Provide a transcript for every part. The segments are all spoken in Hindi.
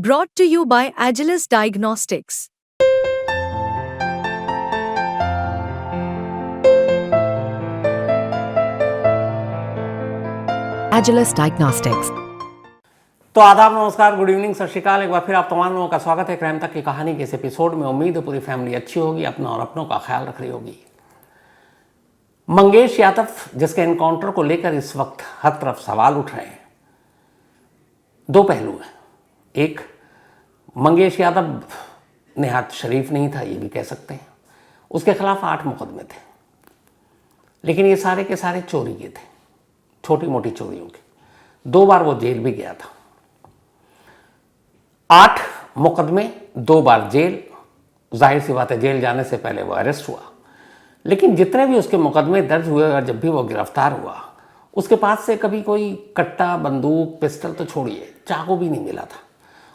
Brought to you by Agilus Diagnostics. Agilus Diagnostics. तो आदाब, नमस्कार, गुड इवनिंग, सत श्रीकाल। एक बार फिर आप तमाम लोगों का स्वागत है क्राइम तक की कहानी के इस एपिसोड में। उम्मीद है पूरी फैमिली अच्छी होगी, अपना और अपनों का ख्याल रख रही होगी। मंगेश यादव जिसके एनकाउंटर को लेकर इस वक्त हर तरफ सवाल उठ रहे हैं, दो पहलू हैं। एक, मंगेश यादव निहायत शरीफ नहीं था, ये भी कह सकते हैं। उसके खिलाफ 8 मुकदमे थे, लेकिन ये सारे के सारे चोरी के थे, छोटी मोटी चोरियों के। 2 बार वो जेल भी गया था। 8 मुकदमे, 2 बार जेल। जाहिर सी बात है, जेल जाने से पहले वो अरेस्ट हुआ। लेकिन जितने भी उसके मुकदमे दर्ज हुए और जब भी वो गिरफ्तार हुआ, उसके पास से कभी कोई कट्टा, बंदूक, पिस्टल तो छोड़िए, चाकू भी नहीं मिला था।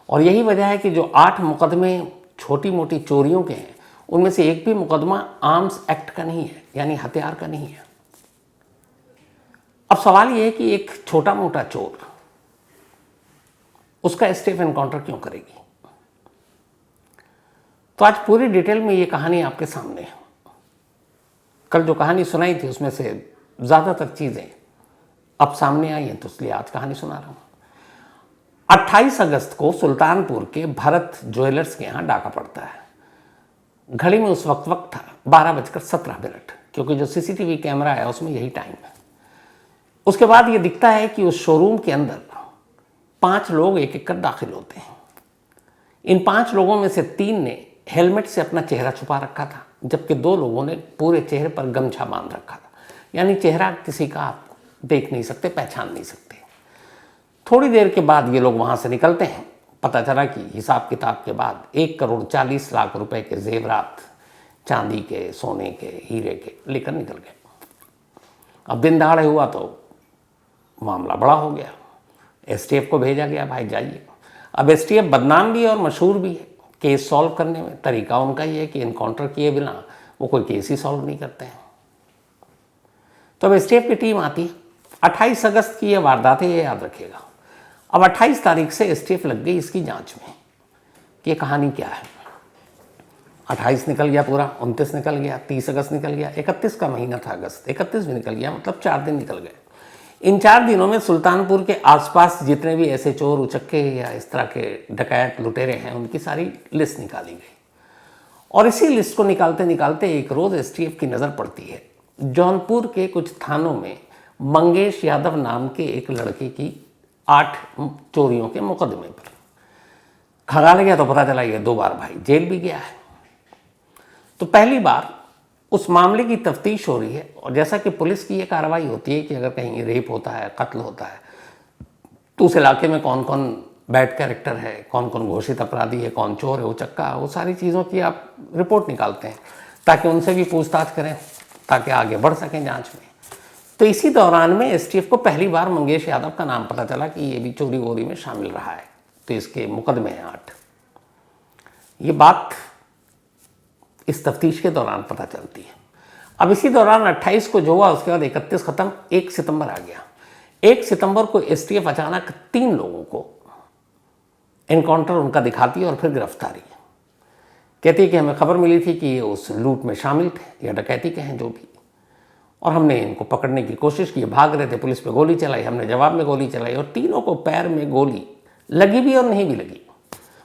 और यही वजह है कि जो 8 मुकदमे छोटी मोटी चोरियों के हैं, उनमें से एक भी मुकदमा आर्म्स एक्ट का नहीं है, यानी हथियार का नहीं है। अब सवाल यह है कि एक छोटा मोटा चोर, उसका स्टेफ एनकाउंटर क्यों करेगी? तो आज पूरी डिटेल में ये कहानी आपके सामने है। कल जो कहानी सुनाई थी उसमें से ज्यादातर चीजें अब सामने आई हैं, तो इसलिए आज कहानी सुना रहा हूं। 28 अगस्त को सुल्तानपुर के भरत ज्वेलर्स के यहां डाका पड़ता है। घड़ी में उस वक्त था 12:17, क्योंकि जो सीसीटीवी कैमरा है उसमें यही टाइम है। उसके बाद ये दिखता है कि उस शोरूम के अंदर 5 लोग एक एक कर दाखिल होते हैं। इन 5 लोगों में से 3 ने हेलमेट से अपना चेहरा छुपा रखा था, जबकि 2 लोगों ने पूरे चेहरे पर गमछा बांध रखा था, यानी चेहरा किसी का आप देख नहीं सकते, पहचान नहीं सकते। थोड़ी देर के बाद ये लोग वहां से निकलते हैं। पता चला कि हिसाब किताब के बाद 1,40,00,000 रुपए के जेवरात, चांदी के, सोने के, हीरे के लेकर निकल गए। अब दिन दहाड़े हुआ तो मामला बड़ा हो गया। एसटीएफ को भेजा गया, भाई जाइए। अब एसटीएफ बदनाम भी है और मशहूर भी है केस सॉल्व करने में। तरीका उनका ये है कि एनकाउंटर किए बिना वो कोई केस ही सॉल्व नहीं करते हैं। तो अब एसटीएफ की टीम आती है। 28 अगस्त की ये वारदात है, ये याद रखिएगा। अब 28 तारीख से एसटीएफ लग गई इसकी जांच में कि ये कहानी क्या है। 28 निकल गया पूरा, 29 निकल गया, 30 अगस्त निकल गया, 31 का महीना था अगस्त, 31 भी निकल गया, मतलब 4 दिन निकल गए। इन 4 दिनों में सुल्तानपुर के आसपास जितने भी ऐसे चोर उचक्के या इस तरह के डकैत लुटेरे हैं, उनकी सारी लिस्ट निकाली गई। और इसी लिस्ट को निकालते निकालते एक रोज एसटीएफ की नज़र पड़ती है जौनपुर के कुछ थानों में मंगेश यादव नाम के एक लड़के की 8 चोरियों के मुकदमे पर। खंगाल गया तो पता चला ये 2 बार भाई जेल भी गया है। तो पहली बार उस मामले की तफ्तीश हो रही है, और जैसा कि पुलिस की ये कार्रवाई होती है कि अगर कहीं रेप होता है, कत्ल होता है, तो उस इलाके में कौन कौन बैड कैरेक्टर है, कौन कौन घोषित अपराधी है, कौन चोर है, उचक्का, वो सारी चीज़ों की आप रिपोर्ट निकालते हैं ताकि उनसे भी पूछताछ करें, ताकि आगे बढ़ सकें जांच में। तो इसी दौरान में एसटीएफ को पहली बार मंगेश यादव का नाम पता चला कि ये भी चोरी वोरी में शामिल रहा है, तो इसके मुकदमे हैं 8। ये बात इस तफ्तीश के दौरान पता चलती है। अब इसी दौरान 28 को जो हुआ, उसके बाद 31 खत्म, 1 सितंबर आ गया। 1 सितंबर को एसटीएफ अचानक 3 लोगों को एनकाउंटर उनका दिखाती है और फिर गिरफ्तारी। कहती है कि हमें खबर मिली थी कि ये उस लूट में शामिल थे या डकैती के हैं जो भी, और हमने इनको पकड़ने की कोशिश की। भाग रहे थे, पुलिस पे गोली चलाई, हमने जवाब में गोली चलाई, और तीनों को पैर में गोली लगी भी और नहीं भी लगी।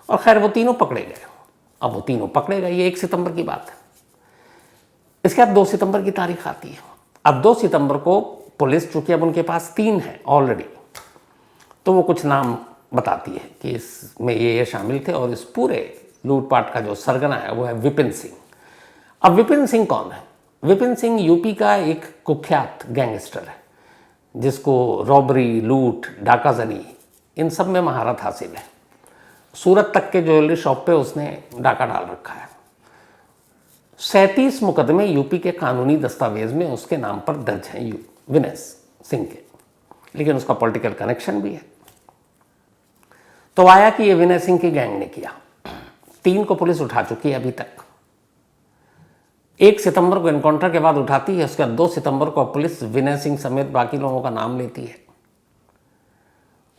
और खैर वो तीनों पकड़े गए। अब वो तीनों पकड़े गए, ये 1 सितंबर की बात है। इसके बाद 2 सितंबर की तारीख आती है। अब 2 सितंबर को पुलिस, चूंकि अब उनके पास 3 है ऑलरेडी, तो वो कुछ नाम बताती है कि इसमें ये शामिल थे, और इस पूरे लूटपाट का जो सरगना है वो है विपिन सिंह। अब विपिन सिंह कौन है? विपिन सिंह यूपी का एक कुख्यात गैंगस्टर है, जिसको रॉबरी, लूट, डाकाजनी, इन सब में महारत हासिल है। सूरत तक के ज्वेलरी शॉप पे उसने डाका डाल रखा है। 37 मुकदमे यूपी के कानूनी दस्तावेज में उसके नाम पर दर्ज हैं विनय सिंह के, लेकिन उसका पॉलिटिकल कनेक्शन भी है। तो आया कि ये विनय सिंह की गैंग ने किया। 3 को पुलिस उठा चुकी है अभी तक। 1 सितंबर को एनकाउंटर के बाद उठाती है, उसके बाद 2 सितंबर को पुलिस विनय सिंह समेत बाकी लोगों का नाम लेती है,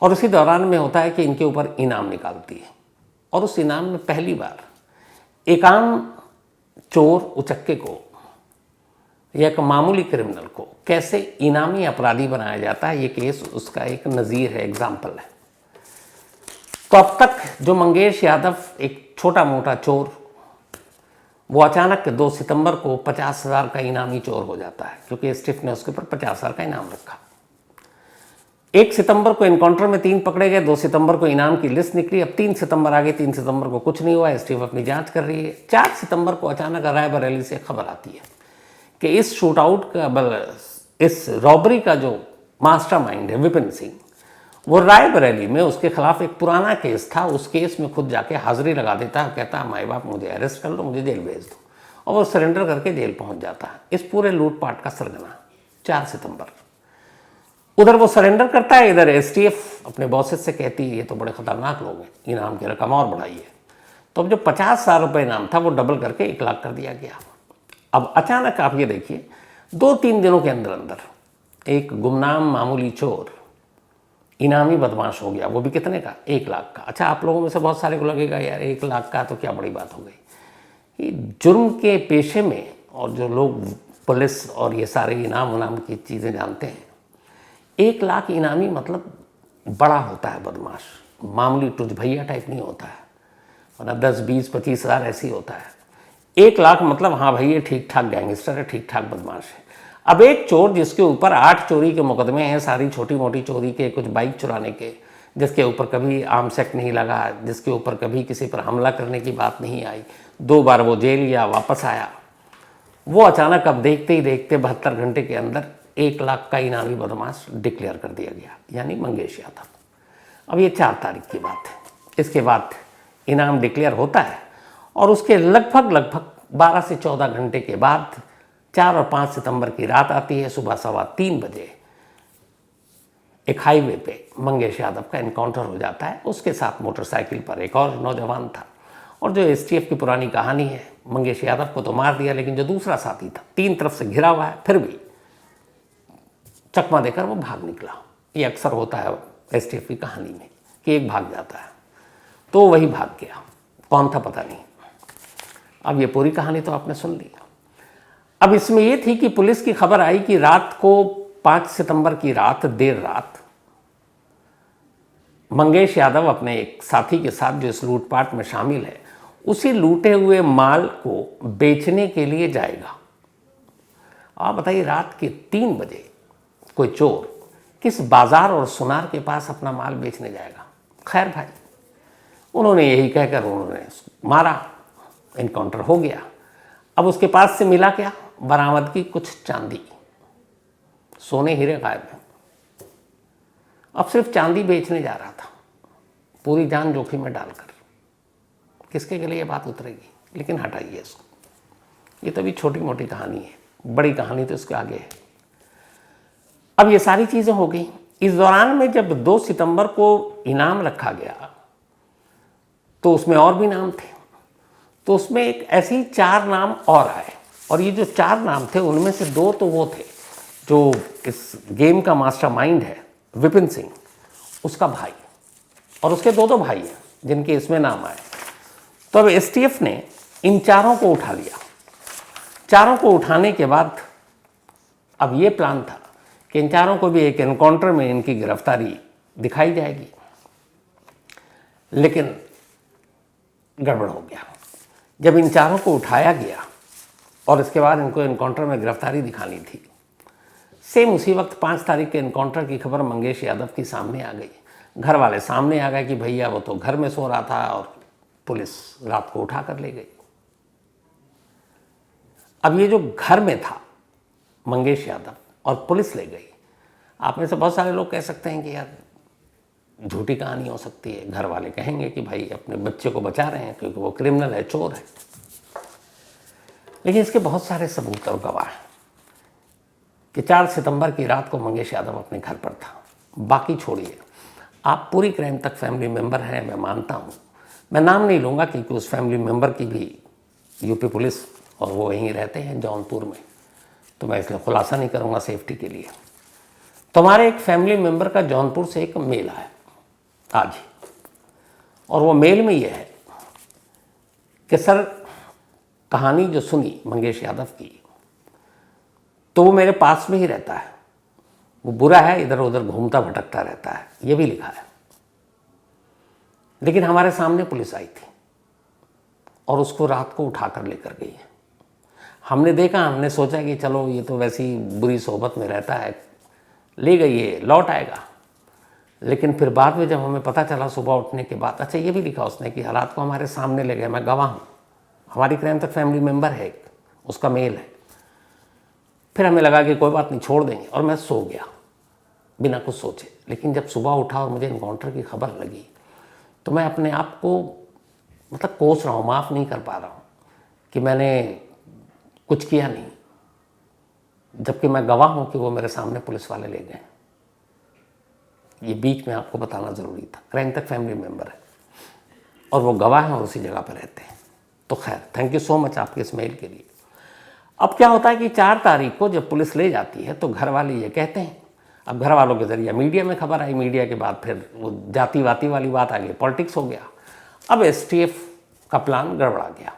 और उसी दौरान में होता है कि इनके ऊपर इनाम निकालती है। और उस इनाम में पहली बार एक आम चोर उचक्के को या एक मामूली क्रिमिनल को कैसे इनामी अपराधी बनाया जाता है, ये केस उसका एक नज़ीर है, एग्जाम्पल है। तो अब तक जो मंगेश यादव एक छोटा मोटा चोर, वो अचानक 2 सितंबर को 50,000 का इनामी चोर हो जाता है, क्योंकि एसटीएफ ने उसके ऊपर 50,000 का इनाम रखा। 1 सितंबर को एनकाउंटर में 3 पकड़े गए, 2 सितंबर को इनाम की लिस्ट निकली। अब 3 सितंबर आ गई, 3 सितंबर को कुछ नहीं हुआ, एसटीएफ अपनी जांच कर रही है। 4 सितंबर को अचानक रायबरेली से खबर आती है कि इस शूटआउट का, इस रॉबरी का जो मास्टरमाइंड है विपिन सिंह, वो रायबरेली में उसके खिलाफ एक पुराना केस था, उस केस में खुद जाके हाजिरी लगा देता है, कहता है माई बाप मुझे अरेस्ट कर लो, मुझे जेल भेज दो, और वो सरेंडर करके जेल पहुंच जाता है। इस पूरे लूटपाट का सरगना 4 सितंबर। उधर वो सरेंडर करता है, इधर एसटीएफ अपने बॉसेस से कहती है ये तो बड़े खतरनाक लोग हैं, इनाम की रकम और बढ़ाइए। तो अब जो 50,000 रुपये इनाम था वो डबल करके 1 लाख कर दिया गया। अब अचानक आप ये देखिए 2-3 दिनों के अंदर अंदर एक गुमनाम मामूली चोर इनामी बदमाश हो गया, वो भी कितने का, 1 लाख का। अच्छा, आप लोगों में से बहुत सारे को लगेगा यार 1 लाख का तो क्या बड़ी बात हो गई। ये जुर्म के पेशे में और जो लोग पुलिस और ये सारे इनाम उनाम की चीज़ें जानते हैं, 1 लाख इनामी मतलब बड़ा होता है बदमाश, मामूली टुज भैया टाइप नहीं होता है, वरना 10, 20, 25 हज़ार ऐसे ही होता है। 1 लाख मतलब हाँ भाई ये ठीक ठाक गैंगस्टर है, ठीक ठाक बदमाश है। अब एक चोर जिसके ऊपर 8 चोरी के मुकदमे हैं, सारी छोटी मोटी चोरी के, कुछ बाइक चुराने के, जिसके ऊपर कभी आर्म्स एक्ट नहीं लगा, जिसके ऊपर कभी किसी पर हमला करने की बात नहीं आई, 2 बार वो जेल गया वापस आया, वो अचानक अब देखते ही देखते 72 घंटे के अंदर 1 लाख का इनामी बदमाश डिक्लेयर कर दिया गया, यानी मंगेश यादव। अब ये 4 तारीख की बात है। इसके बाद इनाम डिक्लेयर होता है और उसके लगभग 12 से 14 घंटे के बाद 4 और 5 सितंबर की रात आती है। सुबह 3:15 बजे एक हाईवे पे मंगेश यादव का एनकाउंटर हो जाता है। उसके साथ मोटरसाइकिल पर एक और नौजवान था, और जो एसटीएफ की पुरानी कहानी है, मंगेश यादव को तो मार दिया, लेकिन जो दूसरा साथी था 3 तरफ से घिरा हुआ है, फिर भी चकमा देकर वो भाग निकला। ये अक्सर होता है एसटीएफ की कहानी में कि एक भाग जाता है, तो वही भाग गया, कौन था पता नहीं। अब ये पूरी कहानी तो आपने सुन ली। अब इसमें ये थी कि पुलिस की खबर आई कि रात को 5 सितंबर की रात, देर रात, मंगेश यादव अपने एक साथी के साथ जो इस लूटपाट में शामिल है, उसी लूटे हुए माल को बेचने के लिए जाएगा। आप बताइए रात के 3 बजे कोई चोर किस बाजार और सुनार के पास अपना माल बेचने जाएगा। खैर भाई, उन्होंने यही कहकर उन्होंने मारा, एनकाउंटर हो गया। अब उसके पास से मिला क्या, बरामद की कुछ चांदी, सोने हीरे गायब हैं। अब सिर्फ चांदी बेचने जा रहा था, पूरी जान जोखिम में डालकर। किसके लिए ये बात उतरेगी, लेकिन हटाइए इसको, ये तो भी छोटी मोटी कहानी है, बड़ी कहानी तो इसके आगे है। अब ये सारी चीज़ें हो गई। इस दौरान में जब 2 सितंबर को इनाम रखा गया तो उसमें और भी नाम थे, तो उसमें एक ऐसे ही 4 नाम और आए, और ये जो 4 नाम थे उनमें से 2 तो वो थे जो इस गेम का मास्टरमाइंड है विपिन सिंह, उसका भाई, और उसके 2 भाई हैं जिनके इसमें नाम आए। तो अब एसटीएफ ने इन 4 को उठा लिया। 4 को उठाने के बाद अब ये प्लान था कि इन 4 को भी एक एनकाउंटर में इनकी गिरफ्तारी दिखाई जाएगी, लेकिन गड़बड़ हो गया। जब इन 4 को उठाया गया और इसके बाद इनको एनकाउंटर में गिरफ्तारी दिखानी थी, सेम उसी वक्त 5 तारीख के एनकाउंटर की खबर मंगेश यादव की सामने आ गई। घर वाले सामने आ गए कि भैया वो तो घर में सो रहा था और पुलिस रात को उठा कर ले गई। अब ये जो घर में था मंगेश यादव और पुलिस ले गई, आप में से बहुत सारे लोग कह सकते हैं कि यार झूठी कहानी हो सकती है। घर वाले कहेंगे कि भाई अपने बच्चे को बचा रहे हैं क्योंकि वो क्रिमिनल है, चोर है, लेकिन इसके बहुत सारे सबूत और गवाह हैं कि 4 सितंबर की रात को मंगेश यादव अपने घर पर था। बाकी छोड़िए, आप पूरी क्राइम तक फैमिली मेंबर हैं, मैं मानता हूँ। मैं नाम नहीं लूँगा क्योंकि उस फैमिली मेंबर की भी यूपी पुलिस और वो यहीं रहते हैं जौनपुर में, तो मैं इसलिए खुलासा नहीं करूँगा सेफ्टी के लिए। तो हमारे एक फैमिली मेंबर का जौनपुर से एक मेल आया आज ही, और वो मेल में ये है कि सर कहानी जो सुनी मंगेश यादव की, तो वो मेरे पास में ही रहता है, वो बुरा है, इधर उधर घूमता भटकता रहता है, ये भी लिखा है। लेकिन हमारे सामने पुलिस आई थी और उसको रात को उठाकर लेकर गई है। हमने देखा, हमने सोचा कि चलो ये तो वैसी बुरी सोहबत में रहता है, ले गई है, लौट आएगा। लेकिन फिर बाद में जब हमें पता चला सुबह उठने के बाद, अच्छा ये भी लिखा उसने कि रात को हमारे सामने ले गए, मैं गवाह हूँ, हमारी क्राइम तक फैमिली मेम्बर है, उसका मेल है। फिर हमें लगा कि कोई बात नहीं, छोड़ देंगे, और मैं सो गया बिना कुछ सोचे। लेकिन जब सुबह उठा और मुझे इनकाउंटर की खबर लगी, तो मैं अपने आप को मतलब कोस रहा हूँ, माफ़ नहीं कर पा रहा हूँ कि मैंने कुछ किया नहीं, जबकि मैं गवाह हूँ कि वो मेरे सामने पुलिस वाले ले गए। ये बीच में आपको बताना ज़रूरी था। क्राइम तक फैमिली मेम्बर है और वो गवाह हैं और उसी जगह पर रहते हैं। तो खैर, थैंक यू सो मच आपके इस मेल के लिए। अब क्या होता है कि 4 तारीख को जब पुलिस ले जाती है तो घर वाले ये कहते हैं, अब घर वालों के ज़रिए मीडिया में खबर आई, मीडिया के बाद फिर वो जाति वाती वाली बात आ गई, पॉलिटिक्स हो गया। अब STF का प्लान गड़बड़ा गया।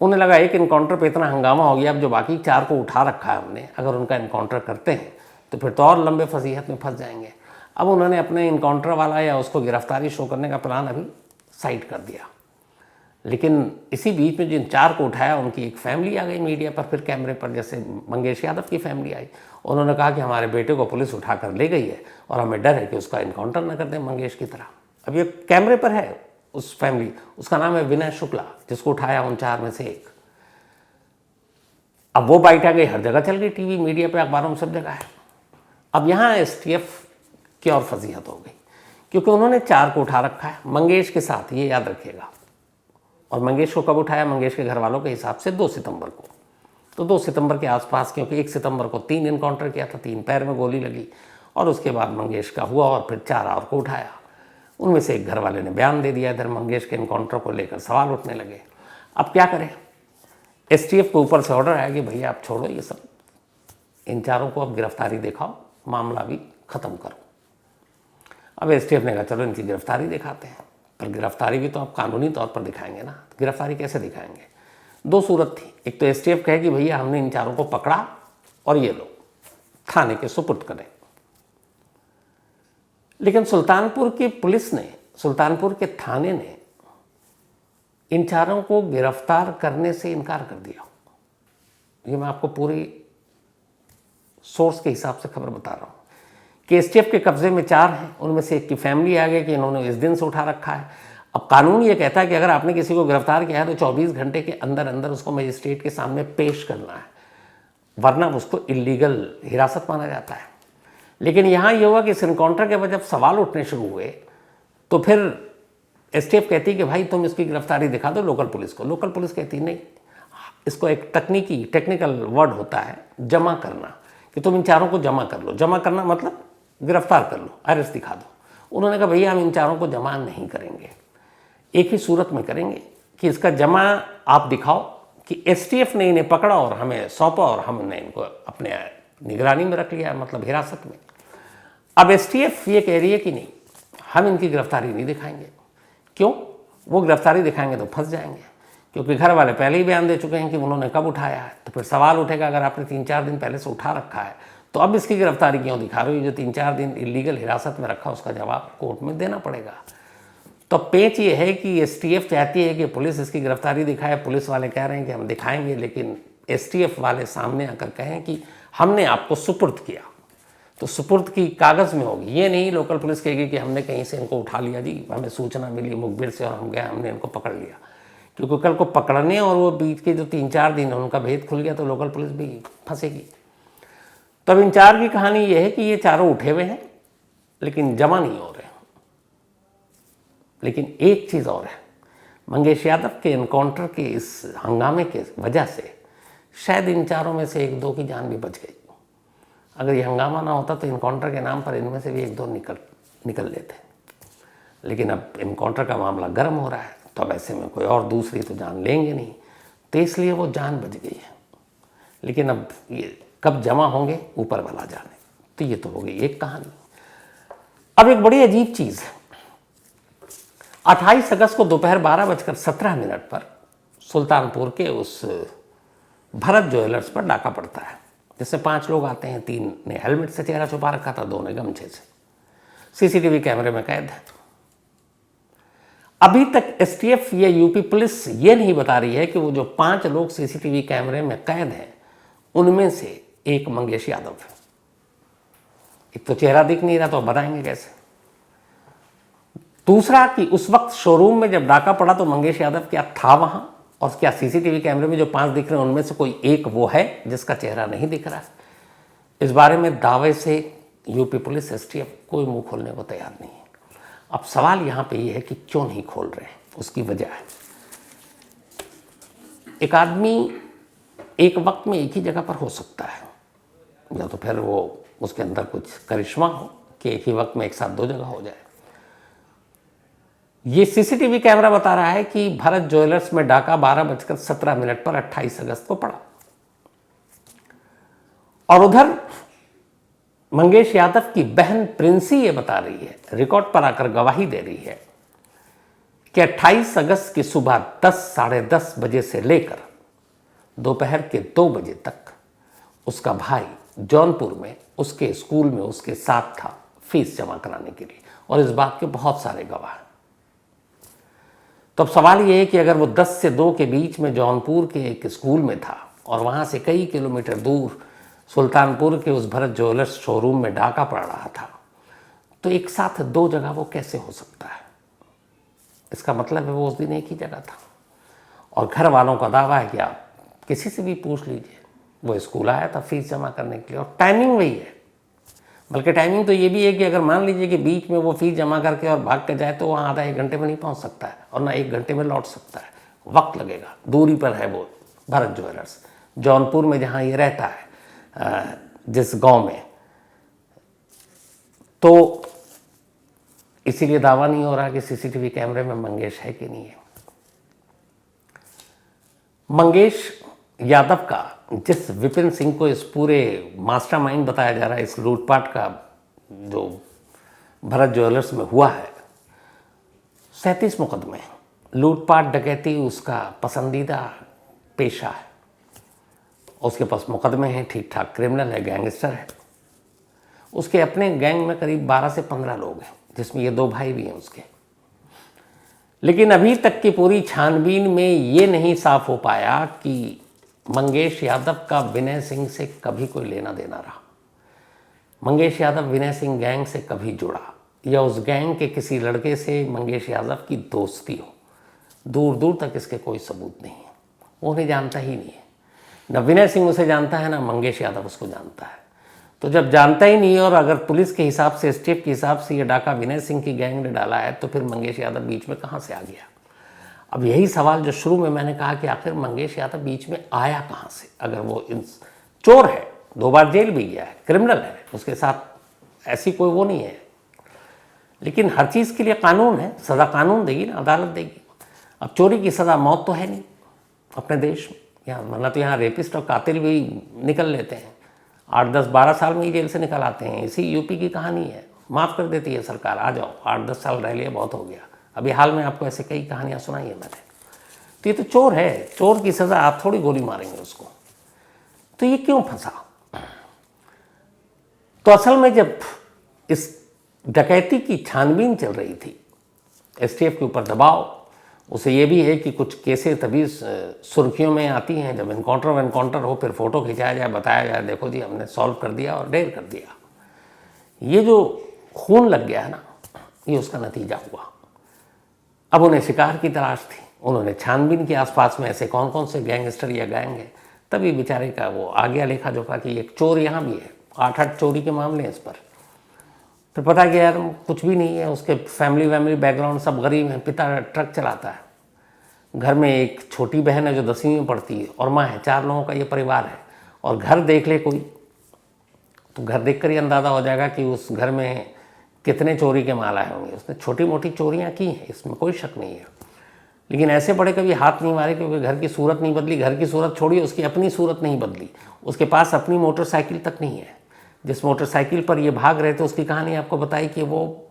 उन्हें लगा एक इनकाउंटर पे इतना हंगामा हो गया, अब जो बाकी 4 को उठा रखा है हमने, अगर उनका इनकाउंटर करते हैं तो फिर तो और लंबे फजीहत में फंस जाएंगे। अब उन्होंने अपने इनकाउंटर वाला या उसको गिरफ्तारी शो करने का प्लान अभी साइड कर दिया। लेकिन इसी बीच में जिन 4 को उठाया उनकी एक फैमिली आ गई मीडिया पर, फिर कैमरे पर, जैसे मंगेश यादव की फैमिली आई। उन्होंने कहा कि हमारे बेटे को पुलिस उठा कर ले गई है और हमें डर है कि उसका इनकाउंटर न कर दें मंगेश की तरह। अब ये कैमरे पर है उस फैमिली, उसका नाम है विनय शुक्ला, जिसको उठाया उन 4 में से एक। अब वो बाइट आ गई, हर जगह चल गई, टीवी, मीडिया पे, अखबारों में, सब जगह है। अब यहाँ STF की और फजीहत हो गई, क्योंकि उन्होंने 4 को उठा रखा है मंगेश के साथ, ये याद रखिएगा। और मंगेश को कब उठाया? मंगेश के घर वालों के हिसाब से 2 सितंबर को। तो 2 सितंबर के आसपास, क्योंकि 1 सितंबर को 3 इनकाउंटर किया था, 3 पैर में गोली लगी, और उसके बाद मंगेश का हुआ और फिर 4 और को उठाया। उनमें से एक घर वाले ने बयान दे दिया, इधर मंगेश के इनकाउंटर को लेकर सवाल उठने लगे। अब क्या करें? STF को ऊपर से ऑर्डर आया कि भैया आप छोड़ो ये सब, इन 4 को अब गिरफ्तारी दिखाओ, मामला भी ख़त्म करो। अब STF ने कहा चलो इनकी गिरफ्तारी दिखाते हैं, पर गिरफ्तारी भी तो आप कानूनी तौर पर दिखाएंगे ना। गिरफ्तारी कैसे दिखाएंगे? 2 सूरत थी। एक तो STF कहे कि भैया हमने इन 4 को पकड़ा और ये लो थाने के सुपुर्द करें। लेकिन सुल्तानपुर की पुलिस ने, सुल्तानपुर के थाने ने इन 4 को गिरफ्तार करने से इनकार कर दिया। ये मैं आपको पूरी सोर्स के हिसाब से खबर बता रहा हूँ कि STF के कब्जे में 4 हैं, उनमें से एक की फैमिली आ गई कि इन्होंने इस दिन से उठा रखा है। अब कानून ये कहता है कि अगर आपने किसी को गिरफ्तार किया है तो 24 घंटे के अंदर अंदर उसको मजिस्ट्रेट के सामने पेश करना है, वरना उसको इलीगल हिरासत माना जाता है। लेकिन यहाँ ये हुआ कि इस इनकाउंटर के बाद जब सवाल उठने शुरू हुए तो फिर STF कहती कि भाई तुम इसकी गिरफ्तारी दिखा दो लोकल पुलिस को। लोकल पुलिस कहती नहीं, इसको एक टेक्निकल वर्ड होता है जमा करना, कि तुम इन 4 को जमा कर लो। जमा करना मतलब गिरफ्तार कर लो, अरेस्ट दिखा दो। उन्होंने कहा भैया हम इन 4 को जमा नहीं करेंगे, एक ही सूरत में करेंगे कि इसका जमा आप दिखाओ कि STF ने इन्हें पकड़ा और हमें सौंपा और हमने इनको अपने निगरानी में रख लिया, मतलब हिरासत में। अब STF ये कह रही है कि नहीं, हम इनकी गिरफ्तारी नहीं दिखाएंगे। क्यों? वो गिरफ्तारी दिखाएंगे तो फंस जाएंगे, क्योंकि घर वाले पहले ही बयान दे चुके हैं कि उन्होंने कब उठाया है। तो फिर सवाल उठेगा, अगर आपने 3-4 दिन पहले से उठा रखा है तो अब इसकी गिरफ्तारी क्यों दिखा रहे हो? जो 3-4 दिन इलीगल हिरासत में रखा उसका जवाब कोर्ट में देना पड़ेगा। तो पेच ये है कि STF चाहती है कि पुलिस इसकी गिरफ्तारी दिखाए, पुलिस वाले कह रहे हैं कि हम दिखाएंगे, लेकिन STF वाले सामने आकर कहें कि हमने आपको सुपुर्द किया, तो सुपुर्द की कागज़ में होगी। ये नहीं लोकल पुलिस कहेगी कि हमने कहीं से इनको उठा लिया जी, हमें सूचना मिली मुखबिर से और हम गए, हमने इनको पकड़ लिया। क्योंकि कल को पकड़ने और वो बीच के जो 3-4 दिन है उनका भेद खुल गया तो लोकल पुलिस भी फंसेगी। तो अब इन 4 की कहानी ये है कि ये 4 उठे हुए हैं लेकिन जमा नहीं हो रहे। लेकिन एक चीज़ और है, मंगेश यादव के इनकाउंटर के इस हंगामे के वजह से शायद इन 4 में से 1-2 की जान भी बच गई। अगर ये हंगामा ना होता तो इनकाउंटर के नाम पर इनमें से भी 1-2 निकल लेते। लेकिन अब इनकाउंटर का मामला गर्म हो रहा है, तो अब ऐसे में कोई और दूसरी तो जान लेंगे नहीं, तो इसलिए वो जान बच गई है। लेकिन अब ये कब जमा होंगे ऊपर वाला जाने। तो ये तो हो गई एक कहानी। अब एक बड़ी अजीब चीज़ है, 28 अगस्त को दोपहर 12:17 पर सुल्तानपुर के उस भरत ज्वेलर्स पर डाका पड़ता है, जिसमें 5 लोग आते हैं। 3 ने हेलमेट से चेहरा छुपा रखा था, 2 ने गमछे से। सीसीटीवी कैमरे में कैद है। अभी तक एसटीएफ या यूपी पुलिस ये नहीं बता रही है कि वो जो 5 लोग सीसीटीवी कैमरे में कैद हैं उनमें से एक मंगेश यादव है। एक तो चेहरा दिख नहीं रहा, तो अब बताएंगे कैसे। दूसरा कि उस वक्त शोरूम में जब डाका पड़ा तो मंगेश यादव क्या था वहां, और क्या सीसीटीवी कैमरे में जो 5 दिख रहे हैं उनमें से कोई एक वो है जिसका चेहरा नहीं दिख रहा है। इस बारे में दावे से यूपी पुलिस एसटीएफ कोई मुंह खोलने को तैयार नहीं है। अब सवाल यहां पे ये है कि क्यों नहीं खोल रहे हैं। उसकी वजह है, एक आदमी एक वक्त में एक ही जगह पर हो सकता है, या तो फिर वो उसके अंदर कुछ करिश्मा हो कि एक ही वक्त में एक साथ 2 जगह हो जाए। ये सीसीटीवी कैमरा बता रहा है कि भरत ज्वेलर्स में डाका 12:17 पर 28 अगस्त को पड़ा, और उधर मंगेश यादव की बहन प्रिंसी ये बता रही है, रिकॉर्ड पर आकर गवाही दे रही है कि 28 अगस्त की सुबह 10 साढ़े 10 बजे से लेकर दोपहर के 2 बजे तक उसका भाई जौनपुर में उसके स्कूल में उसके साथ था फीस जमा कराने के लिए, और इस बात के बहुत सारे गवाह। तो अब सवाल ये है कि अगर वो 10 से 2 के बीच में जौनपुर के एक स्कूल में था और वहाँ से कई किलोमीटर दूर सुल्तानपुर के उस भरत ज्वेलर्स शोरूम में डाका पड़ रहा था, तो एक साथ 2 जगह वो कैसे हो सकता है। इसका मतलब है वो उस दिन एक ही जगह था। और घर वालों का दावा है कि आप किसी से भी पूछ लीजिए, वो स्कूल आया था फीस जमा करने के लिए, और टाइमिंग वही है। बल्कि टाइमिंग तो ये भी है कि अगर मान लीजिए कि बीच में वो फीस जमा करके और भाग के जाए तो वहाँ आधा 1 घंटे में नहीं पहुँच सकता है, और ना 1 घंटे में लौट सकता है, वक्त लगेगा। दूरी पर है वो भरत ज्वेलर्स, जौनपुर में जहाँ ये रहता है, जिस गांव में। तो इसीलिए दावा नहीं हो रहा कि सीसीटीवी कैमरे में मंगेश है कि नहीं है। मंगेश यादव का, जिस विपिन सिंह को इस पूरे मास्टरमाइंड बताया जा रहा है इस लूटपाट का जो भरत ज्वेलर्स में हुआ है, 37 मुकदमे। लूटपाट डकैती उसका पसंदीदा पेशा है, उसके पास मुकदमे हैं, ठीक ठाक क्रिमिनल है, गैंगस्टर है। उसके अपने गैंग में करीब 12 से 15 लोग हैं, जिसमें ये 2 भाई भी हैं उसके। लेकिन अभी तक की पूरी छानबीन में ये नहीं साफ हो पाया कि मंगेश यादव का विनय सिंह से कभी कोई लेना देना रहा, मंगेश यादव विनय सिंह गैंग से कभी जुड़ा, या उस गैंग के किसी लड़के से मंगेश यादव की दोस्ती हो। दूर दूर तक इसके कोई सबूत नहीं है। वो उन्हें जानता ही नहीं है, न विनय सिंह उसे जानता है, ना मंगेश यादव उसको जानता है। तो जब जानता ही नहीं है, और अगर पुलिस के हिसाब से, स्टेट के हिसाब से ये डाका विनय सिंह की गैंग ने डाला है, तो फिर मंगेश यादव बीच में कहाँ से आ गया। अब यही सवाल जो शुरू में मैंने कहा कि आखिर मंगेश यादव बीच में आया कहाँ से। अगर वो चोर है, 2 बार जेल भी गया है, क्रिमिनल है, उसके साथ ऐसी कोई वो नहीं है, लेकिन हर चीज़ के लिए कानून है, सज़ा कानून देगी ना, अदालत देगी। अब चोरी की सज़ा मौत तो है नहीं अपने देश में, यहाँ वरना तो यहाँ रेपिस्ट और कातिल भी निकल लेते हैं, 8, 10, 12 साल में ही जेल से निकल आते हैं। इसी यूपी की कहानी है, माफ़ कर देती है सरकार, आ जाओ, 8, 10 साल रह लिया, बहुत हो गया। अभी हाल में आपको ऐसे कई कहानियाँ सुनाई है मैंने। तो ये तो चोर है, चोर की सज़ा आप थोड़ी गोली मारेंगे उसको। तो ये क्यों फंसा। तो असल में जब इस डकैती की छानबीन चल रही थी, एसटीएफ के ऊपर दबाव, उसे ये भी है कि कुछ केसें तभी सुर्खियों में आती हैं जब एनकाउंटर हो, फिर फ़ोटो खिंचाया जाए, बताया जाए देखो जी हमने सॉल्व कर दिया और ढेर कर दिया। ये जो खून लग गया है ना, ये उसका नतीजा हुआ। अब उन्हें शिकार की तलाश थी, उन्होंने छानबीन के आसपास में ऐसे कौन कौन से गैंगस्टर या गैंग है, तभी बेचारे का वो आ गया लेखा जोखा कि एक चोर यहाँ भी है, 8 चोरी के मामले हैं इस पर। फिर पता कि यार कुछ भी नहीं है, उसके फैमिली बैकग्राउंड सब गरीब हैं, पिता ट्रक चलाता है, घर में एक छोटी बहन है जो 10वीं में पढ़ती है, और माँ है, 4 लोगों का ये परिवार है। और घर देख ले कोई, तो घर देखकर ही अंदाज़ा हो जाएगा कि उस घर में कितने चोरी के माल आए होंगे। उसने छोटी मोटी चोरियाँ की हैं, इसमें कोई शक नहीं है, लेकिन ऐसे बड़े कभी हाथ नहीं मारे क्योंकि घर की सूरत नहीं बदली। घर की सूरत छोड़िए, उसकी अपनी सूरत नहीं बदली, उसके पास अपनी मोटरसाइकिल तक नहीं है। जिस मोटरसाइकिल पर ये भाग रहे थे उसकी कहानी आपको बताई कि वो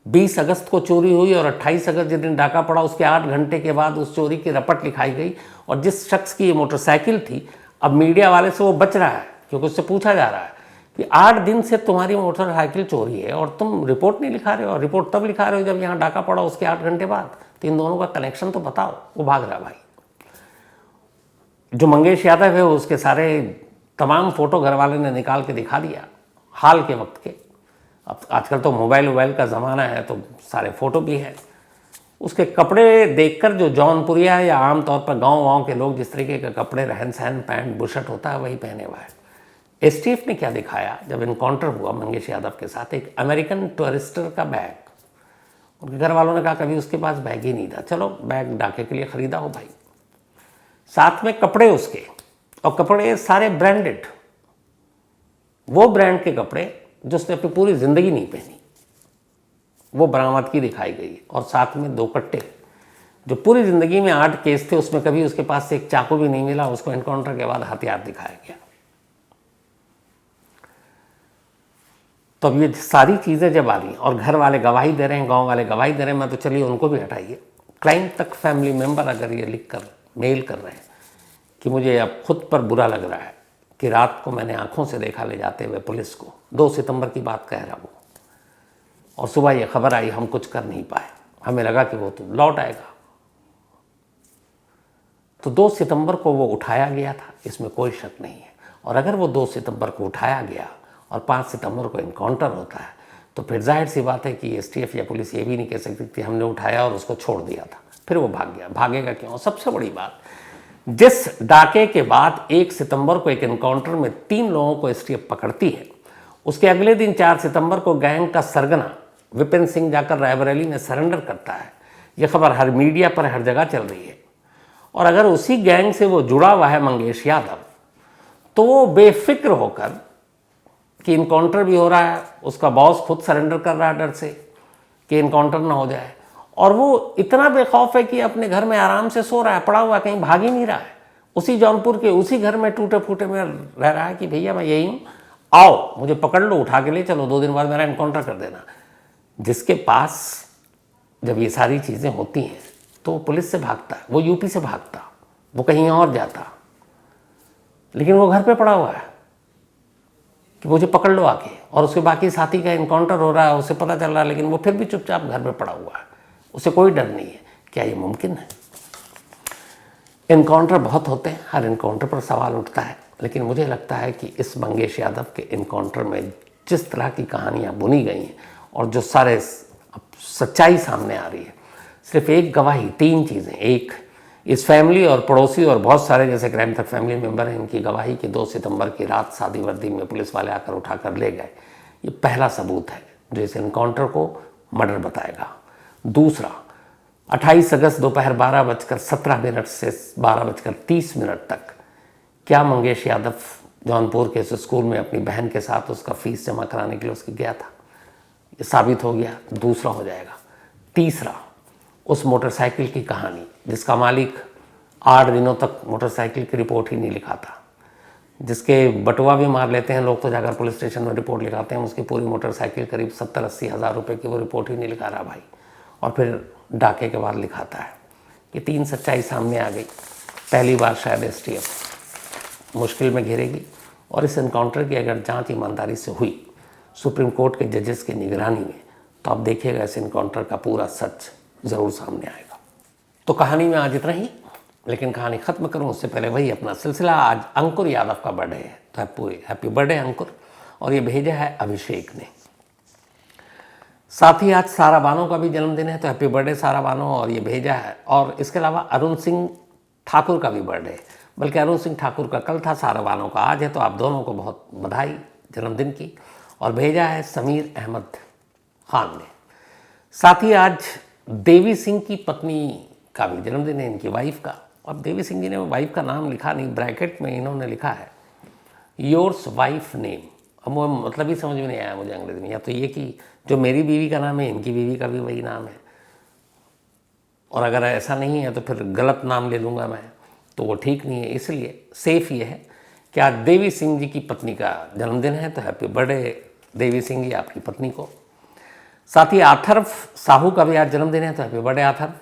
20 अगस्त को चोरी हुई और 28 अगस्त जिस दिन डाका पड़ा उसके 8 घंटे के बाद उस चोरी की रपट लिखाई गई। और जिस शख्स की ये मोटरसाइकिल थी, अब मीडिया वाले से वो बच रहा है क्योंकि उससे पूछा जा रहा है कि 8 दिन से तुम्हारी मोटरसाइकिल चोरी है और तुम रिपोर्ट नहीं लिखा रहे हो, और रिपोर्ट तब लिखा रहे हो जब यहाँ डाका पड़ा उसके 8 घंटे बाद। तो इन दोनों का कनेक्शन तो बताओ। वो भाग रहा भाई। जो मंगेश यादव है उसके सारे तमाम फोटो घर वाले ने निकाल के दिखा दिया हाल के वक्त के। अब आजकल तो मोबाइल का ज़माना है तो सारे फोटो भी हैं। उसके कपड़े देखकर जो जौनपुरिया या आमतौर पर गांव के लोग जिस तरीके के कपड़े, रहन सहन, पैंट बुशर्ट होता है वही पहने हुआ है। एसटीएफ ने क्या दिखाया जब इनकाउंटर हुआ मंगेश यादव के साथ, एक अमेरिकन टूरिस्टर का बैग। उनके घर वालों ने कहा कभी उसके पास बैग ही नहीं था। चलो बैग डाके के लिए खरीदा हो भाई। साथ में कपड़े उसके, और कपड़े सारे ब्रांडेड, वो ब्रांड के कपड़े जो उसने अपनी पूरी ज़िंदगी नहीं पहनी, वो बरामदगी दिखाई गई। और साथ में 2 कट्टे, जो पूरी ज़िंदगी में 8 केस थे उसमें कभी उसके पास से एक चाकू भी नहीं मिला, उसको एनकाउंटर के बाद हथियार दिखाया गया। तो अब ये सारी चीज़ें जब आ रही और घर वाले गवाही दे रहे हैं, गांव वाले गवाही दे रहे हैं, मैं तो चलिए उनको भी हटाइए। क्राइम तक फैमिली मेंबर अगर ये लिख कर मेल कर रहे हैं कि मुझे अब खुद पर बुरा लग रहा है कि रात को मैंने आंखों से देखा ले जाते हुए पुलिस को, 2 सितंबर की बात कह रहा वो, और सुबह ये खबर आई हम कुछ कर नहीं पाए, हमें लगा कि वो तो लौट आएगा। तो 2 सितंबर को वो उठाया गया था, इसमें कोई शक नहीं है। और अगर वो 2 सितंबर को उठाया गया और 5 सितंबर को इनकाउंटर होता है तो फिर जाहिर सी बात है कि एसटीएफ या पुलिस ये भी नहीं कह सकती कि हमने उठाया और उसको छोड़ दिया था, फिर वो भाग गया। भागेगा क्यों? सबसे बड़ी बात, जिस डाके के बाद 1 सितंबर को एक एनकाउंटर में 3 लोगों को एसटीएफ पकड़ती है, उसके अगले दिन 4 सितंबर को गैंग का सरगना विपिन सिंह जाकर रायबरेली में सरेंडर करता है। यह खबर हर मीडिया पर हर जगह चल रही है। और अगर उसी गैंग से वो जुड़ा हुआ है मंगेश यादव, तो वो बेफिक्र होकर कि इनकाउंटर भी हो रहा है, उसका बॉस खुद सरेंडर कर रहा है डर से कि इनकाउंटर ना हो जाए, और वो इतना बेखौफ है कि अपने घर में आराम से सो रहा है, पड़ा हुआ, कहीं भाग ही नहीं रहा है। उसी जौनपुर के उसी घर में टूटे फूटे में रह रहा है कि भैया मैं यही हूँ, आओ मुझे पकड़ लो, उठा के ले चलो, 2 दिन बाद मेरा इनकाउंटर कर देना। जिसके पास जब ये सारी चीज़ें होती हैं तो वो पुलिस से भागता है, वो यूपी से भागता, वो कहीं और जाता, लेकिन वो घर पे पड़ा हुआ है कि मुझे पकड़ लो आके, और उसके बाकी साथी का इनकाउंटर हो रहा है, उसे पता चल रहा है, लेकिन वो फिर भी चुपचाप घर पे पड़ा हुआ है, उसे कोई डर नहीं है। क्या ये मुमकिन है? इनकाउंटर बहुत होते हैं, हर इनकाउंटर पर सवाल उठता है, लेकिन मुझे लगता है कि इस मंगेश यादव के इनकाउंटर में जिस तरह की कहानियाँ बुनी गई हैं और जो सारे सच्चाई सामने आ रही है, सिर्फ एक गवाही, 3 चीज़ें, एक इस फैमिली और पड़ोसी और बहुत सारे जैसे क्राइम तक फैमिली मेंबर हैं, इनकी गवाही कि 2 सितंबर की रात सादी वर्दी में पुलिस वाले आकर उठा कर ले गए, ये पहला सबूत है जो इस इनकाउंटर को मर्डर बताएगा। दूसरा, 28 अगस्त दोपहर 12:17 से 12:30 तक क्या मंगेश यादव जौनपुर के स्कूल में अपनी बहन के साथ उसका फीस जमा कराने के लिए उसके गया था? ये साबित हो गया, दूसरा हो जाएगा। तीसरा, उस मोटरसाइकिल की कहानी जिसका मालिक 8 दिनों तक मोटरसाइकिल की रिपोर्ट ही नहीं लिखाता, जिसके बटुआ भी मार लेते हैं लोग तो जाकर पुलिस स्टेशन में रिपोर्ट लिखाते हैं, उसकी पूरी मोटरसाइकिल करीब 70-80 हज़ार रुपये की, वो रिपोर्ट ही नहीं लिखा रहा भाई, और फिर डाके के बाद लिखाता है। ये 3 सच्चाई सामने आ गई। पहली बार शायद एसटीएफ मुश्किल में घिरेगी, और इस एनकाउंटर की अगर जांच ईमानदारी से हुई सुप्रीम कोर्ट के जजेस की निगरानी में, तो आप देखिएगा इस एनकाउंटर का पूरा सच ज़रूर सामने आएगा। तो कहानी में आज इतना ही, लेकिन कहानी ख़त्म करूं उससे पहले वही अपना सिलसिला। आज अंकुर यादव का बर्थडे है, तो हैप्पी बर्थडे अंकुर। और ये भेजा है अभिषेक ने। साथ ही आज सारा बानो का भी जन्मदिन है, तो हैप्पी बर्थडे सारा बानो, और ये भेजा है। और इसके अलावा अरुण सिंह ठाकुर का भी बर्थडे है, बल्कि अरुण सिंह ठाकुर का कल था, सारा बानो का आज है, तो आप दोनों को बहुत बधाई जन्मदिन की। और भेजा है समीर अहमद खान ने। साथ ही आज देवी सिंह की पत्नी का भी जन्मदिन है, इनकी वाइफ का। अब देवी सिंह जी ने वाइफ का नाम लिखा नहीं, ब्रैकेट में इन्होंने लिखा है योर्स वाइफ नेम। अब वो मतलब ही समझ में नहीं आया मुझे अंग्रेजी में, या तो ये कि जो मेरी बीवी का नाम है इनकी बीवी का भी वही नाम है, और अगर ऐसा नहीं है तो फिर गलत नाम ले लूँगा मैं, तो वो ठीक नहीं है। इसलिए सेफ ये है कि आज देवी सिंह जी की पत्नी का जन्मदिन है, तो हैप्पी बर्थडे देवी सिंह जी आपकी पत्नी को। साथ ही अथर्व साहू का भी आज जन्मदिन है, तो हैप्पी बर्थडे अथर्व।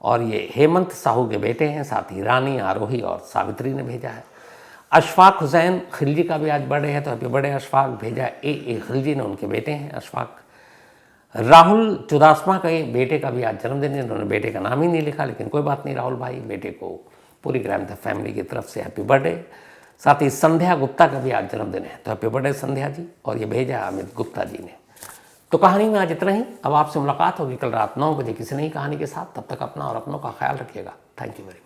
और ये हेमंत साहू के बेटे हैं। साथ ही रानी, आरोही और सावित्री ने भेजा है। अशफाक हुसैन खिलजी का भी आज बर्थडे है, तो हैप्पी बर्थडे अशफाक। भेजा ए खिलजी ने, उनके बेटे हैं अशफाक। राहुल चुदासमा के बेटे का भी आज जन्मदिन है। उन्होंने बेटे का नाम ही नहीं लिखा, लेकिन कोई बात नहीं राहुल भाई, बेटे को पूरी ग्राम फैमिली की तरफ से हैप्पी बर्थडे। साथ ही संध्या गुप्ता का भी आज जन्मदिन है, तो हैप्पी बर्थडे संध्या जी। और ये भेजा अमित गुप्ता जी ने। तो कहानी में आज इतना ही। अब आपसे मुलाकात होगी कल रात 9 बजे किसी नई कहानी के साथ। तब तक अपना और अपनों का ख्याल रखिएगा। Thank you very much.